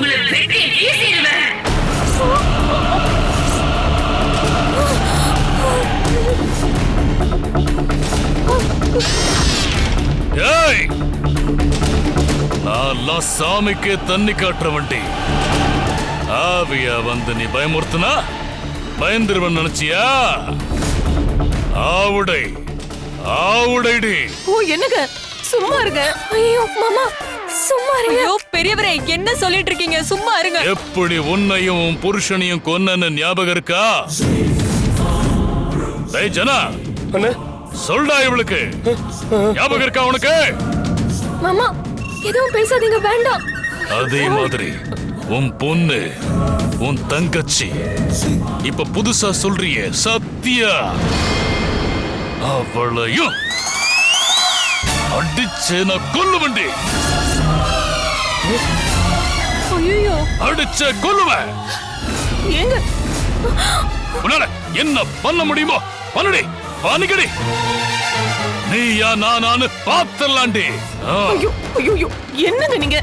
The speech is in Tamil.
உங்களை வெட்டி வீசிடுவேன். ஏய், நான் சாமிக்கே தண்ணி காட்டுற வண்டி. ஆவியா வந்து நீ பயமுறுத்துனா பயந்துருவன் நினைச்சியா? ஆவுடை ஆவுடைடி. ஓ என்னங்க சும்மா இருங்க. ஐயோ மாமா சும்மா இருங்க. ஐயோ பெரியவரே என்ன சொல்லிட்டு இருக்கீங்க? சும்மா இருங்க. எப்படி உன்னையும் உன் புருஷனையும் கொன்னன்னு ஞாபகம் இருக்கா? டேய் ஜனா, சொல்டா இவளுக்கு ஞாபகம் இருக்கா உனக்கு? மாமா எதுவும் பேசாதீங்க, வேண்டாம். அதே மாதிரி உன் பொண்ணு, உன் தங்கச்சி, இப்ப புதுசா சொல்றியே சத்யா, அவளையும் அடிச்சு நான் கொல்லுவண்டி. ஐயோ அடிச்ச கொல்லுவேன். ஏங்க உன்னால என்ன பண்ண முடியுமோ பண்ணுடி, பானிக்கடி. நீயா நானு பாத்துடலாண்டி. ஐயோ ஐயோ என்னங்க நீங்க?